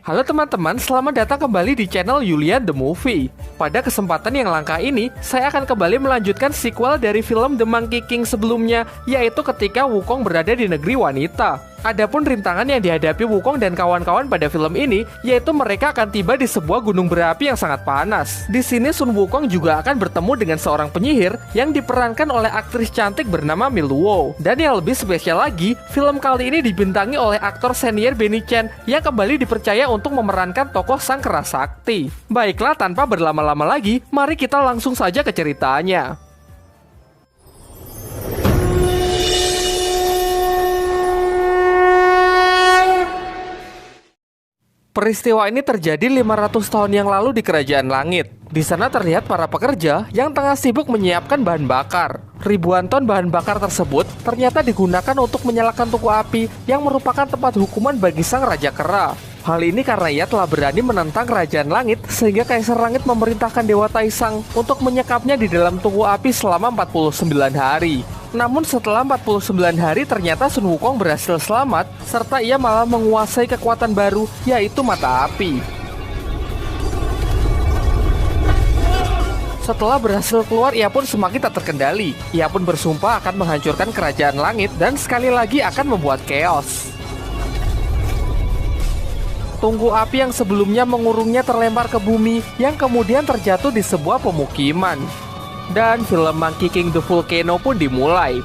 Halo teman-teman, selamat datang kembali di channel Yulian The Movie. Pada kesempatan yang langka ini, saya akan kembali melanjutkan sequel dari film The Monkey King sebelumnya, yaitu ketika Wukong berada di negeri wanita. Adapun rintangan yang dihadapi Wukong dan kawan-kawan pada film ini, yaitu mereka akan tiba di sebuah gunung berapi yang sangat panas. Di sini Sun Wukong juga akan bertemu dengan seorang penyihir yang diperankan oleh aktris cantik bernama Miluo. Dan yang lebih spesial lagi, film kali ini dibintangi oleh aktor senior Benny Chen yang kembali dipercaya untuk memerankan tokoh sang kera sakti. Baiklah, tanpa berlama-lama lagi, mari kita langsung saja ke ceritanya. Peristiwa ini terjadi 500 tahun yang lalu di Kerajaan Langit. Di sana terlihat para pekerja yang tengah sibuk menyiapkan bahan bakar. Ribuan ton bahan bakar tersebut ternyata digunakan untuk menyalakan tungku api yang merupakan tempat hukuman bagi sang Raja Kera. Hal ini karena ia telah berani menentang Kerajaan Langit sehingga Kaisar Langit memerintahkan Dewa Taisang untuk menyekapnya di dalam tungku api selama 49 hari. Namun setelah 49 hari ternyata Sun Wukong berhasil selamat serta ia malah menguasai kekuatan baru, yaitu mata api. Setelah berhasil keluar, ia pun semakin tak terkendali. Ia pun bersumpah akan menghancurkan Kerajaan Langit dan sekali lagi akan membuat chaos. Tungku api yang sebelumnya mengurungnya terlempar ke bumi yang kemudian terjatuh di sebuah pemukiman. Dan film Monkey King The Volcano pun dimulai.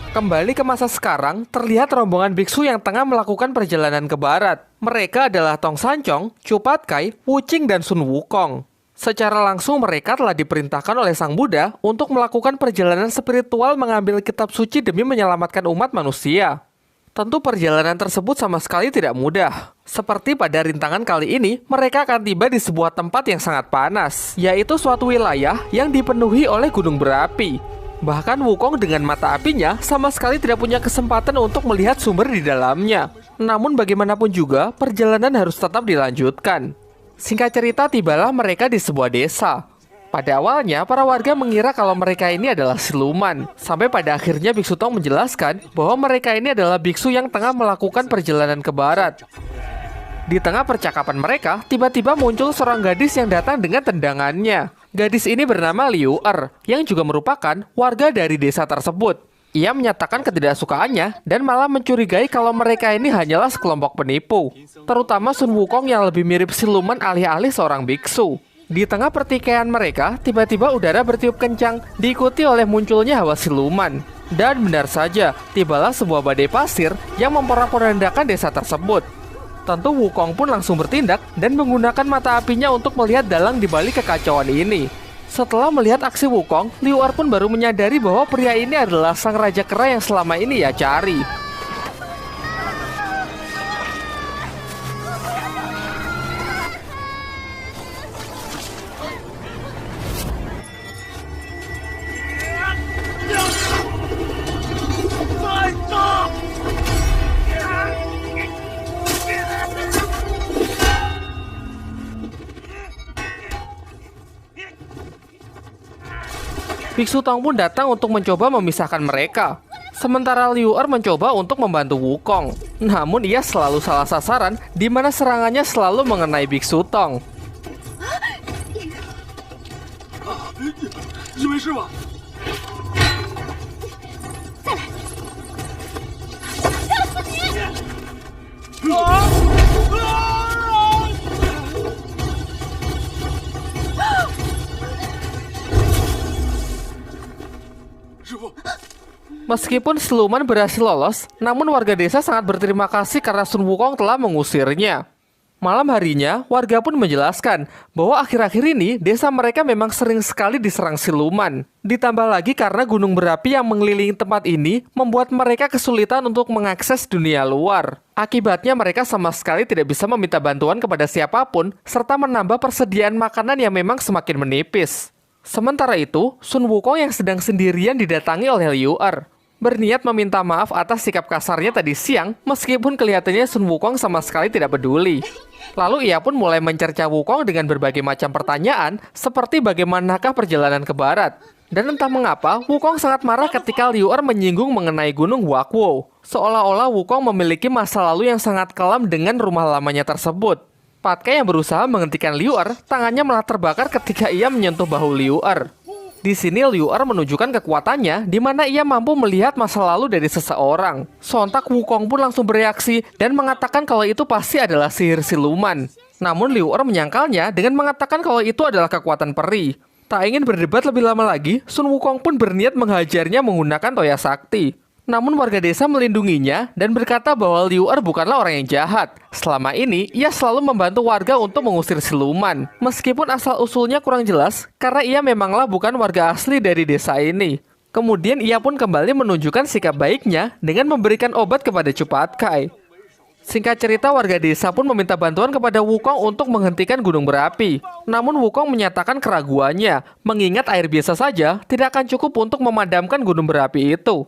Kembali ke masa sekarang, terlihat rombongan biksu yang tengah melakukan perjalanan ke barat. Mereka adalah Tong Sancong, Chu Patkai, Wu Qing, dan Sun Wukong. Secara langsung mereka telah diperintahkan oleh Sang Buddha untuk melakukan perjalanan spiritual mengambil kitab suci demi menyelamatkan umat manusia. Tentu perjalanan tersebut sama sekali tidak mudah. Seperti pada rintangan kali ini, mereka akan tiba di sebuah tempat yang sangat panas, yaitu suatu wilayah yang dipenuhi oleh gunung berapi. Bahkan Wukong dengan mata apinya sama sekali tidak punya kesempatan untuk melihat sumber di dalamnya. Namun bagaimanapun juga, perjalanan harus tetap dilanjutkan. Singkat cerita, tibalah mereka di sebuah desa. Pada awalnya, para warga mengira kalau mereka ini adalah siluman. Sampai pada akhirnya Biksu Tong menjelaskan bahwa mereka ini adalah biksu yang tengah melakukan perjalanan ke barat. Di tengah percakapan mereka, tiba-tiba muncul seorang gadis yang datang dengan tendangannya. Gadis ini bernama Liu Er, yang juga merupakan warga dari desa tersebut. Ia menyatakan ketidaksukaannya dan malah mencurigai kalau mereka ini hanyalah sekelompok penipu. Terutama Sun Wukong yang lebih mirip siluman alih-alih seorang biksu. Di tengah pertikaian mereka, tiba-tiba udara bertiup kencang, diikuti oleh munculnya hawa siluman. Dan benar saja, tibalah sebuah badai pasir yang memporak-porandakan desa tersebut. Tentu Wukong pun langsung bertindak dan menggunakan mata apinya untuk melihat dalang di balik kekacauan ini. Setelah melihat aksi Wukong, Liu Er pun baru menyadari bahwa pria ini adalah sang Raja Kera yang selama ini ia cari. Biksu Tong pun datang untuk mencoba memisahkan mereka. Sementara Liu Er mencoba untuk membantu Wukong. Namun ia selalu salah sasaran, di mana serangannya selalu mengenai Biksu Tong. Meskipun siluman berhasil lolos, namun warga desa sangat berterima kasih karena Sun Wukong telah mengusirnya. Malam harinya, warga pun menjelaskan bahwa akhir-akhir ini desa mereka memang sering sekali diserang siluman. Ditambah lagi karena gunung berapi yang mengelilingi tempat ini membuat mereka kesulitan untuk mengakses dunia luar. Akibatnya mereka sama sekali tidak bisa meminta bantuan kepada siapapun serta menambah persediaan makanan yang memang semakin menipis. Sementara itu, Sun Wukong yang sedang sendirian didatangi oleh Liu Er. Berniat meminta maaf atas sikap kasarnya tadi siang, meskipun kelihatannya Sun Wukong sama sekali tidak peduli. Lalu ia pun mulai mencerca Wukong dengan berbagai macam pertanyaan, seperti bagaimanakah perjalanan ke barat. Dan entah mengapa, Wukong sangat marah ketika Liu Er menyinggung mengenai gunung Wakwo. Seolah-olah Wukong memiliki masa lalu yang sangat kelam dengan rumah lamanya tersebut. Patkai yang berusaha menghentikan Liu Er, tangannya malah terbakar ketika ia menyentuh bahu Liu Er. Di sini Liu Er menunjukkan kekuatannya, di mana ia mampu melihat masa lalu dari seseorang. Sontak Wukong pun langsung bereaksi dan mengatakan kalau itu pasti adalah sihir siluman. Namun Liu Er menyangkalnya dengan mengatakan kalau itu adalah kekuatan peri. Tak ingin berdebat lebih lama lagi, Sun Wukong pun berniat menghajarnya menggunakan toya sakti. Namun warga desa melindunginya dan berkata bahwa Liu Er bukanlah orang yang jahat. Selama ini, ia selalu membantu warga untuk mengusir siluman. Meskipun asal-usulnya kurang jelas, karena ia memanglah bukan warga asli dari desa ini. Kemudian ia pun kembali menunjukkan sikap baiknya dengan memberikan obat kepada Chu Patkai. Singkat cerita, warga desa pun meminta bantuan kepada Wukong untuk menghentikan gunung berapi. Namun Wukong menyatakan keraguannya, mengingat air biasa saja tidak akan cukup untuk memadamkan gunung berapi itu.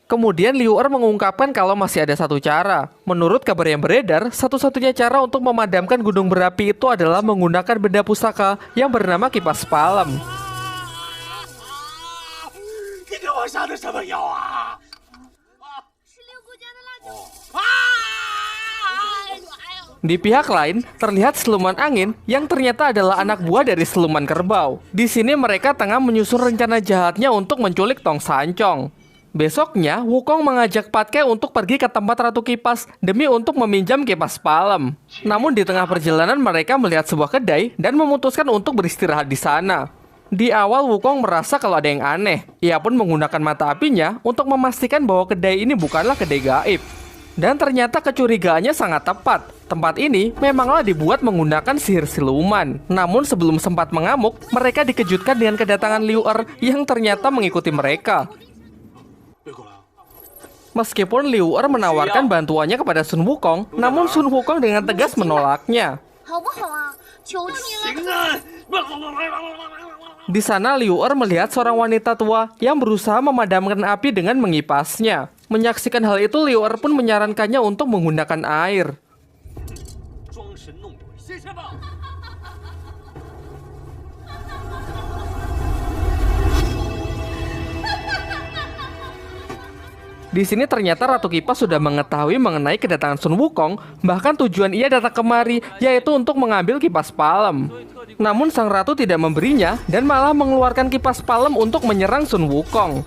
Kemudian Liu Er mengungkapkan kalau masih ada satu cara. Menurut kabar yang beredar, satu-satunya cara untuk memadamkan gunung berapi itu adalah menggunakan benda pusaka yang bernama kipas palem. Di pihak lain, terlihat siluman angin yang ternyata adalah anak buah dari siluman kerbau. Di sini mereka tengah menyusun rencana jahatnya untuk menculik Tong Sancong. Besoknya, Wukong mengajak Patkai untuk pergi ke tempat Ratu Kipas demi untuk meminjam kipas palem. Namun di tengah perjalanan mereka melihat sebuah kedai dan memutuskan untuk beristirahat di sana. Di awal Wukong merasa kalau ada yang aneh. Ia pun menggunakan mata apinya untuk memastikan bahwa kedai ini bukanlah kedai gaib. Dan ternyata kecurigaannya sangat tepat. Tempat ini memanglah dibuat menggunakan sihir siluman. Namun sebelum sempat mengamuk, mereka dikejutkan dengan kedatangan Liu Er yang ternyata mengikuti mereka. Meskipun Liu Er menawarkan bantuannya kepada Sun Wukong, namun Sun Wukong dengan tegas menolaknya. Di sana Liu Er melihat seorang wanita tua yang berusaha memadamkan api dengan mengipasnya. Menyaksikan hal itu, Liu Er pun menyarankannya untuk menggunakan air. Di sini ternyata Ratu Kipas sudah mengetahui mengenai kedatangan Sun Wukong, bahkan tujuan ia datang kemari yaitu untuk mengambil kipas palem. Namun sang ratu tidak memberinya dan malah mengeluarkan kipas palem untuk menyerang Sun Wukong.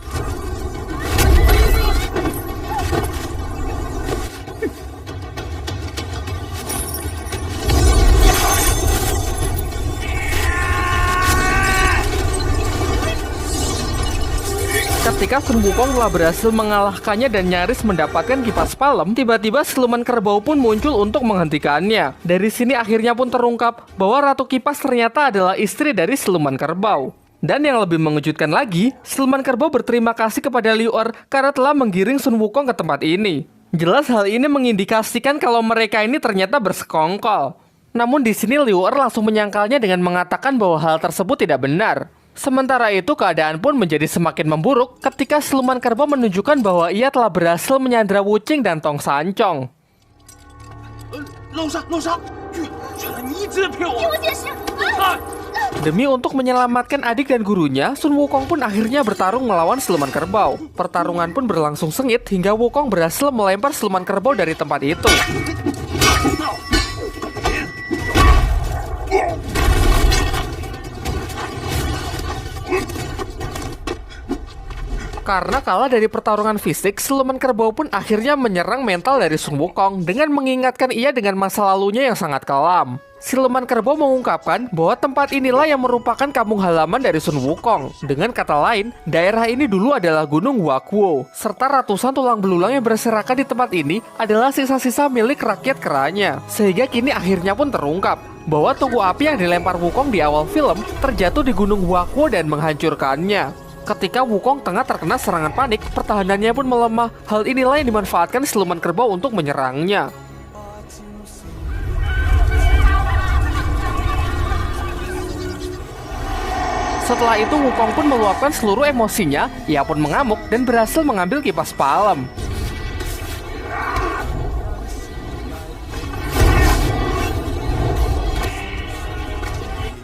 Ketika Sun Wukong telah berhasil mengalahkannya dan nyaris mendapatkan kipas palem, tiba-tiba siluman kerbau pun muncul untuk menghentikannya. Dari sini akhirnya pun terungkap bahwa Ratu Kipas ternyata adalah istri dari siluman kerbau. Dan yang lebih mengejutkan lagi, siluman kerbau berterima kasih kepada Liu Er karena telah menggiring Sun Wukong ke tempat ini. Jelas hal ini mengindikasikan kalau mereka ini ternyata bersekongkol. Namun di sini Liu Er langsung menyangkalnya dengan mengatakan bahwa hal tersebut tidak benar. Sementara itu keadaan pun menjadi semakin memburuk ketika siluman kerbau menunjukkan bahwa ia telah berhasil menyandra Wuqing dan Tong Sancong. Demi untuk menyelamatkan adik dan gurunya, Sun Wukong pun akhirnya bertarung melawan siluman kerbau. Pertarungan pun berlangsung sengit hingga Wukong berhasil melempar siluman kerbau dari tempat itu. Karena kalah dari pertarungan fisik, siluman kerbau pun akhirnya menyerang mental dari Sun Wukong dengan mengingatkan ia dengan masa lalunya yang sangat kelam. Siluman kerbau mengungkapkan bahwa tempat inilah yang merupakan kampung halaman dari Sun Wukong. Dengan kata lain, daerah ini dulu adalah Gunung Wakuo, serta ratusan tulang belulang yang berserakan di tempat ini adalah sisa-sisa milik rakyat keranya. Sehingga kini akhirnya pun terungkap bahwa tungku api yang dilempar Wukong di awal film terjatuh di Gunung Wakuo dan menghancurkannya. Ketika Wukong tengah terkena serangan panik, pertahanannya pun melemah. Hal inilah yang dimanfaatkan siluman kerbau untuk menyerangnya. Setelah itu Wukong pun meluapkan seluruh emosinya. Ia pun mengamuk dan berhasil mengambil kipas palem.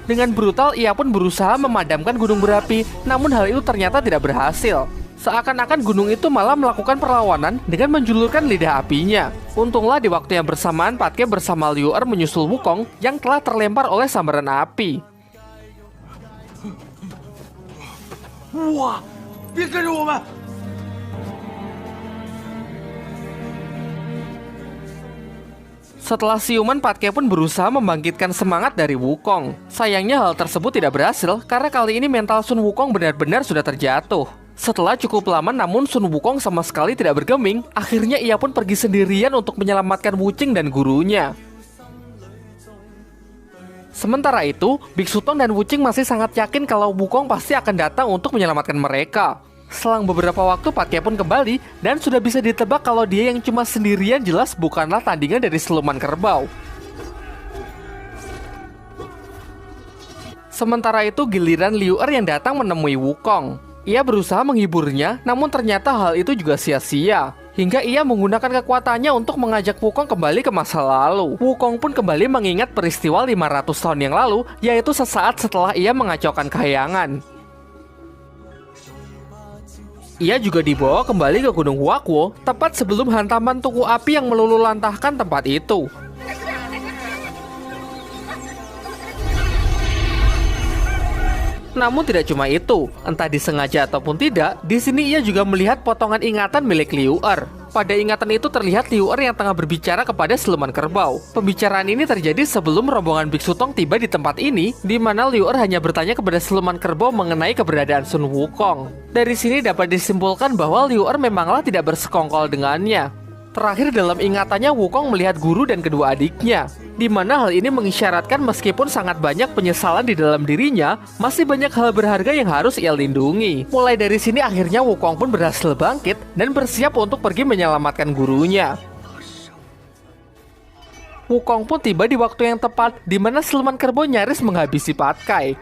Dengan brutal, ia pun berusaha memadamkan gunung berapi, namun hal itu ternyata tidak berhasil. Seakan-akan gunung itu malah melakukan perlawanan dengan menjulurkan lidah apinya. Untunglah di waktu yang bersamaan Patke bersama Liu Er menyusul Wukong yang telah terlempar oleh sambaran api. Wah, 别跟着我们！ Setelah siuman, Patke pun berusaha membangkitkan semangat dari Wukong. Sayangnya hal tersebut tidak berhasil karena kali ini mental Sun Wukong benar-benar sudah terjatuh. Setelah cukup lama namun Sun Wukong sama sekali tidak bergeming, akhirnya ia pun pergi sendirian untuk menyelamatkan Wuqing dan gurunya. Sementara itu, Biksu Tong dan Wuqing masih sangat yakin kalau Wukong pasti akan datang untuk menyelamatkan mereka. Selang beberapa waktu, Patke pun kembali dan sudah bisa ditebak kalau dia yang cuma sendirian jelas bukanlah tandingan dari siluman kerbau. Sementara itu, giliran Liu Er yang datang menemui Wukong. Ia berusaha menghiburnya, namun ternyata hal itu juga sia-sia. Hingga ia menggunakan kekuatannya untuk mengajak Wukong kembali ke masa lalu. Wukong pun kembali mengingat peristiwa 500 tahun yang lalu, yaitu sesaat setelah ia mengacaukan Kahyangan. Ia juga dibawa kembali ke Gunung Huaqu, tepat sebelum hantaman tungku api yang meluluhlantahkan tempat itu. Namun tidak cuma itu, entah disengaja ataupun tidak, di sini ia juga melihat potongan ingatan milik Liu Er. Pada ingatan itu terlihat Liu Er yang tengah berbicara kepada siluman kerbau. Pembicaraan ini terjadi sebelum rombongan Biksu Tong tiba di tempat ini, di mana Liu Er hanya bertanya kepada siluman kerbau mengenai keberadaan Sun Wukong. Dari sini dapat disimpulkan bahwa Liu Er memanglah tidak bersekongkol dengannya. Terakhir dalam ingatannya Wukong melihat guru dan kedua adiknya, di mana hal ini mengisyaratkan meskipun sangat banyak penyesalan di dalam dirinya, masih banyak hal berharga yang harus ia lindungi. Mulai dari sini akhirnya Wukong pun berhasil bangkit dan bersiap untuk pergi menyelamatkan gurunya. Wukong pun tiba di waktu yang tepat, di mana siluman kerbau nyaris menghabisi Patkai.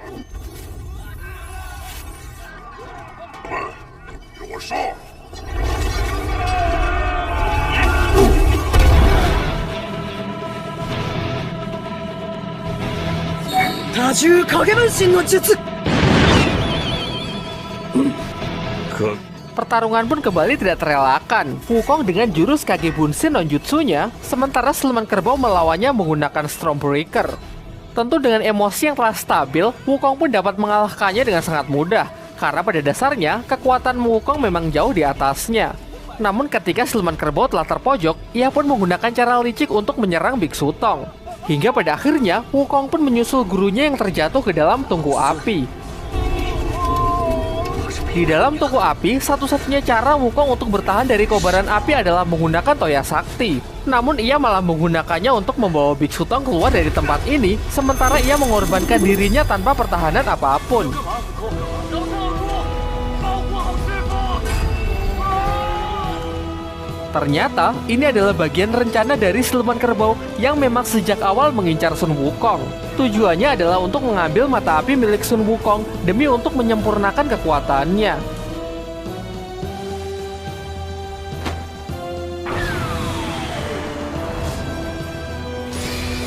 Pertarungan pun kembali tidak terelakkan. Wukong dengan jurus Kage Bunshin non jutsunya, sementara siluman kerbau melawannya menggunakan Stormbreaker. Tentu dengan emosi yang telah stabil, Wukong pun dapat mengalahkannya dengan sangat mudah, karena pada dasarnya kekuatan Wukong memang jauh di atasnya. Namun ketika siluman kerbau telah terpojok, ia pun menggunakan cara licik untuk menyerang Biksu Tong. Hingga pada akhirnya, Wukong pun menyusul gurunya yang terjatuh ke dalam tungku api. Di dalam tungku api, satu-satunya cara Wukong untuk bertahan dari kobaran api adalah menggunakan Toya Sakti. Namun ia malah menggunakannya untuk membawa Biksu Tong keluar dari tempat ini, sementara ia mengorbankan dirinya tanpa pertahanan apapun. Ternyata, ini adalah bagian rencana dari siluman kerbau yang memang sejak awal mengincar Sun Wukong. Tujuannya adalah untuk mengambil mata api milik Sun Wukong demi untuk menyempurnakan kekuatannya.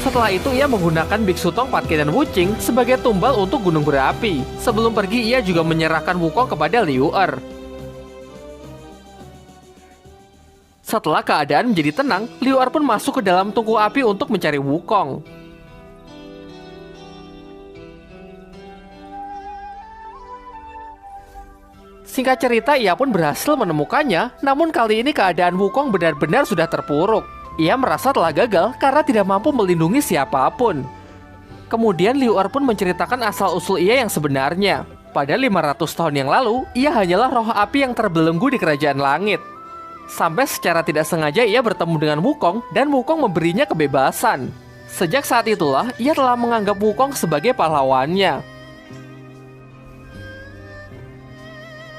Setelah itu ia menggunakan Biksu Tong, Patke, dan Wuqing sebagai tumbal untuk gunung berapi. Sebelum pergi ia juga menyerahkan Wukong kepada Liu Er. Setelah keadaan menjadi tenang, Liu Er pun masuk ke dalam tungku api untuk mencari Wukong. Singkat cerita, ia pun berhasil menemukannya, namun kali ini keadaan Wukong benar-benar sudah terpuruk. Ia merasa telah gagal karena tidak mampu melindungi siapapun. Kemudian Liu Er pun menceritakan asal-usul ia yang sebenarnya. Pada 500 tahun yang lalu, ia hanyalah roh api yang terbelenggu di kerajaan langit. Sampai secara tidak sengaja ia bertemu dengan Wukong dan Wukong memberinya kebebasan. Sejak saat itulah ia telah menganggap Wukong sebagai pahlawannya.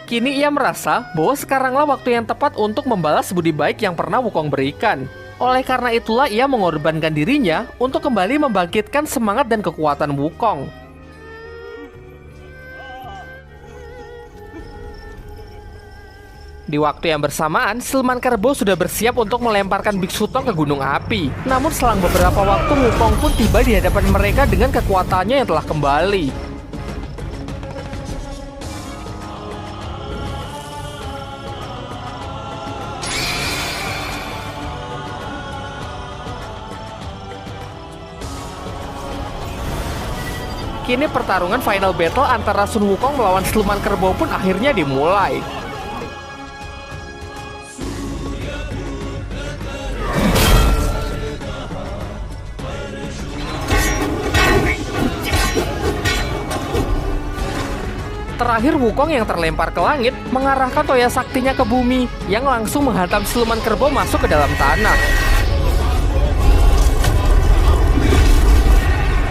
Kini ia merasa bahwa sekaranglah waktu yang tepat untuk membalas budi baik yang pernah Wukong berikan. Oleh karena itulah ia mengorbankan dirinya untuk kembali membangkitkan semangat dan kekuatan Wukong. Di waktu yang bersamaan, siluman kerbau sudah bersiap untuk melemparkan Biksu Tong ke gunung api. Namun selang beberapa waktu, Wukong pun tiba di hadapan mereka dengan kekuatannya yang telah kembali. Kini pertarungan final battle antara Sun Wukong melawan siluman kerbau pun akhirnya dimulai. Terakhir Wukong yang terlempar ke langit mengarahkan toya saktinya ke bumi yang langsung menghantam siluman kerbau masuk ke dalam tanah.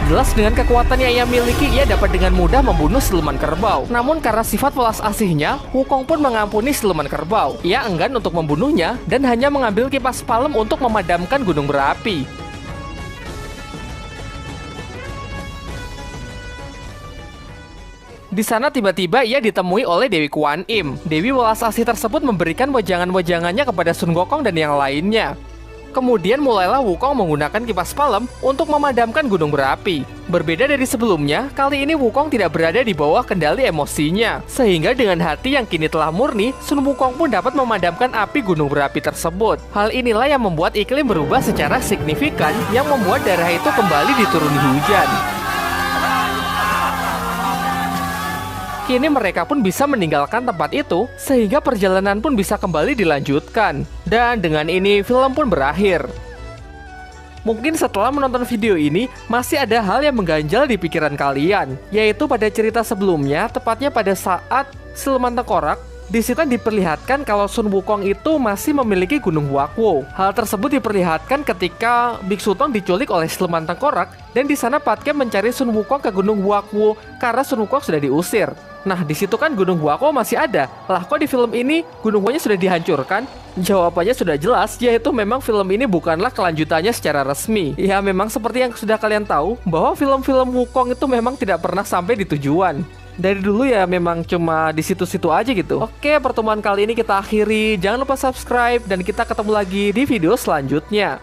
Jelas dengan kekuatan yang ia miliki, ia dapat dengan mudah membunuh siluman kerbau. Namun karena sifat welas asihnya, Wukong pun mengampuni siluman kerbau. Ia enggan untuk membunuhnya dan hanya mengambil kipas palem untuk memadamkan gunung berapi. Di sana tiba-tiba ia ditemui oleh Dewi Kuan Im. Dewi welas asih tersebut memberikan wejangan-wejangannya kepada Sun Gokong dan yang lainnya. Kemudian mulailah Wukong menggunakan kipas palem untuk memadamkan gunung berapi. Berbeda dari sebelumnya, kali ini Wukong tidak berada di bawah kendali emosinya. Sehingga dengan hati yang kini telah murni, Sun Wukong pun dapat memadamkan api gunung berapi tersebut. Hal inilah yang membuat iklim berubah secara signifikan, yang membuat daerah itu kembali dituruni hujan. Kini mereka pun bisa meninggalkan tempat itu, sehingga perjalanan pun bisa kembali dilanjutkan. Dan dengan ini, film pun berakhir. Mungkin setelah menonton video ini, masih ada hal yang mengganjal di pikiran kalian, yaitu pada cerita sebelumnya, tepatnya pada saat siluman tengkorak, di situ diperlihatkan kalau Sun Wukong itu masih memiliki Gunung Huakwo. Hal tersebut diperlihatkan ketika Biksu Tong diculik oleh siluman tengkorak, dan di sana Patke mencari Sun Wukong ke Gunung Huakwo karena Sun Wukong sudah diusir. Nah, di situ kan Gunung Huakwo masih ada. Lah, kok di film ini Gunung Huakwo sudah dihancurkan? Jawabannya sudah jelas, yaitu memang film ini bukanlah kelanjutannya secara resmi. Ya, memang seperti yang sudah kalian tahu, bahwa film-film Wukong itu memang tidak pernah sampai di tujuan. Dari dulu ya memang cuma di situ-situ aja gitu. Oke, pertemuan kali ini kita akhiri. Jangan lupa subscribe dan kita ketemu lagi di video selanjutnya.